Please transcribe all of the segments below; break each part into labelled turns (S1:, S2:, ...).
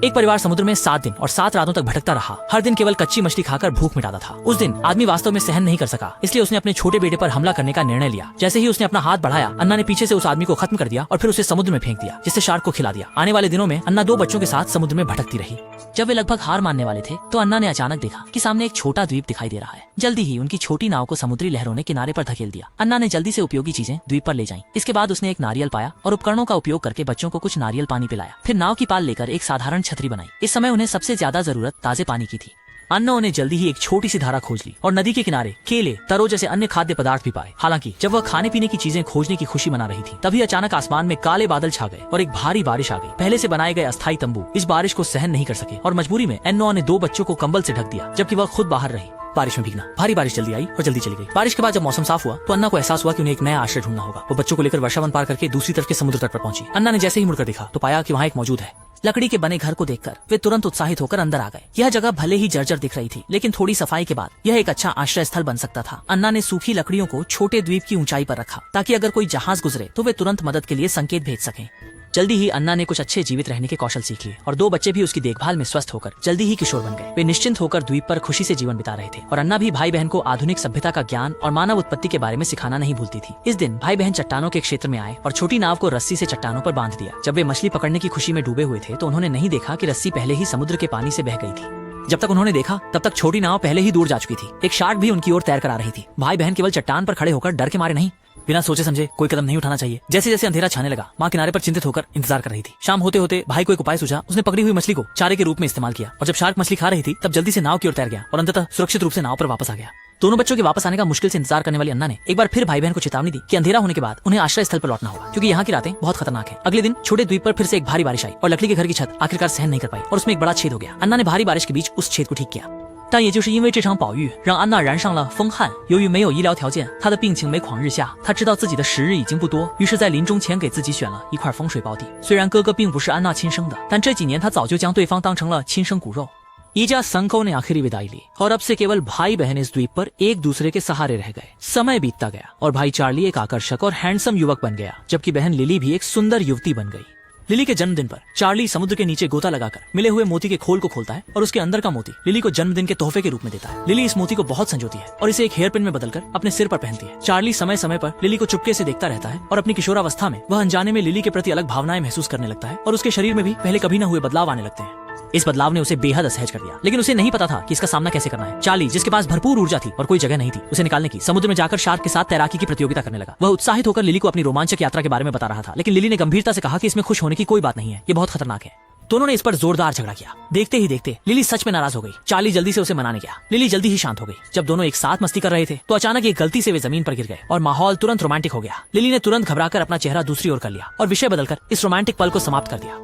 S1: एक परिवार समुद्र में 7 दिन और 7 रातों तक भटकता रहा। हर दिन केवल कच्ची मछली खाकर भूख मिटाता था। उस दिन आदमी वास्तव में सहन नहीं कर सका, इसलिए उसने अपने छोटे बेटे पर हमला करने का निर्णय लिया। जैसे ही उसने अपना हाथ बढ़ाया, अन्ना ने पीछे से उस आदमी को खत्म कर दिया और फिर उसे समुद्र में फेंक दिया, जिससे शार्क को खिला दिया। आने वाले दिनों में अन्ना 2 बच्चों के साथ समुद्र में भटकती रही। जब वे लगभग हार मानने वाले थे तो अन्ना ने अचानक देखा कि सामने एक छोटा द्वीप दिखाई दे रहा है। जल्दी ही उनकी छोटी नाव को समुद्री लहरों ने किनारे पर धकेल दिया। अन्ना ने जल्दी से उपयोगी चीजें द्वीप पर ले जाईं। इसके बाद उसने एक नारियल पाया और उपकरणों का उपयोग करके बच्चों को कुछ नारियल पानी पिलाया। फिर नाव की पाल लेकर एक साधारण छतरी बनाई। इस समय उन्हें सबसे ज्यादा जरूरत ताजे पानी की थी। अन्ना ने जल्दी ही एक छोटी सी धारा खोज ली और नदी के किनारे केले, तरो जैसे अन्य खाद्य पदार्थ भी पाए। हालांकि जब वह खाने पीने की चीजें खोजने की खुशी मना रही थी, तभी अचानक आसमान में काले बादल छा गए और एक भारी बारिश आ गई। पहले से बनाए गए अस्थायी तंबू इस बारिश को सहन नहीं कर सके और मजबूरी में अन्ना ने 2 बच्चों को कंबल से ढक दिया, जबकि वह खुद बाहर रही। बारिश में भीगना। भारी बारिश जल्दी आई और जल्दी चली गई। बारिश के बाद जब मौसम साफ हुआ तो अन्ना को एहसास हुआ कि उन्हें एक नया आश्रय ढूंढना होगा। वो बच्चों को लेकर वर्षावन पार करके दूसरी तरफ के समुद्र तट पर पहुंची। अन्ना ने जैसे ही मुड़कर देखा तो पाया कि वहाँ एक मौजूद है। लकड़ी के बने घर को देखकर वे तुरंत उत्साहित होकर अंदर आ गए। यह जगह भले ही जर्जर दिख रही थी, लेकिन थोड़ी सफाई के बाद यह एक अच्छा आश्रय स्थल बन सकता था। अन्ना ने सूखी लकड़ियों को छोटे द्वीप की ऊंचाई पर रखा ताकि अगर कोई जहाज गुजरे तो वे तुरंत मदद के लिए संकेत भेज सकें। जल्दी ही अन्ना ने कुछ अच्छे जीवित रहने के कौशल सीख लिए और 2 बच्चे भी उसकी देखभाल में स्वस्थ होकर जल्दी ही किशोर बन गए। वे निश्चिंत होकर द्वीप पर खुशी से जीवन बिता रहे थे और अन्ना भी भाई बहन को आधुनिक सभ्यता का ज्ञान और मानव उत्पत्ति के बारे में सिखाना नहीं भूलती थी। इस दिन भाई बहन चट्टानों के क्षेत्र में आए और छोटी नाव को रस्सी से चट्टानों पर बांध दिया। जब वे मछली पकड़ने की खुशी में डूबे हुए थे तो उन्होंने नहीं देखा कि रस्सी पहले ही समुद्र के पानी से बह गई थी। जब तक उन्होंने देखा तब तक छोटी नाव पहले ही दूर जा चुकी थी। एक शार्क भी उनकी ओर तैर कर आ रही थी। भाई बहन केवल चट्टान पर खड़े होकर डर के मारे नहीं, बिना सोचे समझे कोई कदम नहीं उठाना चाहिए। जैसे जैसे अंधेरा छाने लगा, माँ किनारे पर चिंतित होकर इंतजार कर रही थी। शाम होते होते भाई को एक उपाय सूझा। उसने पकड़ी हुई मछली को चारे के रूप में इस्तेमाल किया और जब शार्क मछली खा रही थी तब जल्दी से नाव की ओर तैर गया और अंततः सुरक्षित रूप से नाव पर वापस आ गया। दोनों बच्चों के वापस आने का मुश्किल से इंतजार करने वाली अन्ना ने एक बार फिर भाई बहन को चेतावनी दी कि अंधेरा होने के बाद उन्हें आश्रय स्थल पर लौटना होगा, क्योंकि यहाँ की रातें बहुत खतरनाक है। अगले दिन छोटे द्वीप पर फिर से एक भारी बारिश आई और लकड़ी के घर की छत आखिरकार सहन नहीं कर पाई और उसमें एक बड़ा छेद हो गया। अन्ना ने भारी बारिश के बीच उस छेद को ठीक किया।但也就是因为这场暴雨，让安娜染上了风旱。由于没有医疗条件，她的病情每况日下。她知道自己的时日已经不多，于是，在临终前给自己选了一块风水宝地。虽然哥哥并不是安娜亲生的，但这几年她早就将对方当成了亲生骨肉。ईजा संको ने आखिरी विदाई ली और अब से केवल भाई बहन इस द्वीप पर एक दूसरे के सहारे रह गए। समय बीतता गया और भाई चार्ली एक आकर्षक और हैंडसम युवक बन गया, जबकि बहन लिली भी एक सुंदर युवती बन गई। लिली के जन्मदिन पर चार्ली समुद्र के नीचे गोता लगाकर मिले हुए मोती के खोल को खोलता है और उसके अंदर का मोती लिली को जन्मदिन के तोहफे के रूप में देता है। लिली इस मोती को बहुत संजोती है और इसे एक हेयर पिन में बदलकर अपने सिर पर पहनती है। चार्ली समय समय पर लिली को चुपके से देखता रहता है और अपनी किशोरावस्था में वह अनजाने में लिली के प्रति अलग भावनाएं महसूस करने लगता है और उसके शरीर में भी पहले कभी न हुए बदलाव आने लगते हैं। इस बदलाव ने उसे बेहद असहज कर दिया, लेकिन उसे नहीं पता था कि इसका सामना कैसे करना है। चार्ली, जिसके पास भरपूर ऊर्जा थी और कोई जगह नहीं थी उसे निकालने की, समुद्र में जाकर शार्क के साथ तैराकी की प्रतियोगिता करने लगा। वह उत्साहित होकर लिली को अपनी रोमांचक यात्रा के बारे में बता रहा था, लेकिन लिली ने गंभीरता से कहा कि इसमें खुश होने की कोई बात नहीं है, ये बहुत खतरनाक है। दोनों ने इस पर जोरदार झगड़ा किया। देखते ही देखते लिली सच में नाराज हो गई। चार्ली जल्दी से उसे मनाने गया। लिली जल्दी ही शांत हो गई। जब दोनों एक साथ मस्ती कर रहे थे तो अचानक एक गलती से वे जमीन पर गिर गए और माहौल तुरंत रोमांटिक हो गया। लिली ने तुरंत घबराकर अपना चेहरा दूसरी ओर कर लिया और विषय बदलकर इस रोमांटिक पल को समाप्त कर दिया।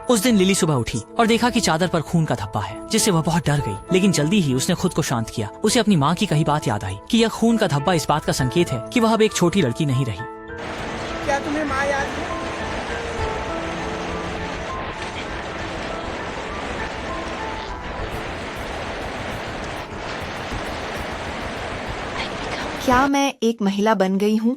S1: उस दिन लिली सुबह उठी और देखा कि चादर पर खून का धब्बा है, जिससे वह बहुत डर गई, लेकिन जल्दी ही उसने खुद को शांत किया। उसे अपनी माँ की कही बात याद आई कि यह खून का धब्बा इस बात का संकेत है कि वह अब एक छोटी लड़की नहीं रही।
S2: क्या तुम्हें माँ याद है?
S3: क्या मैं एक महिला बन गई हूँ?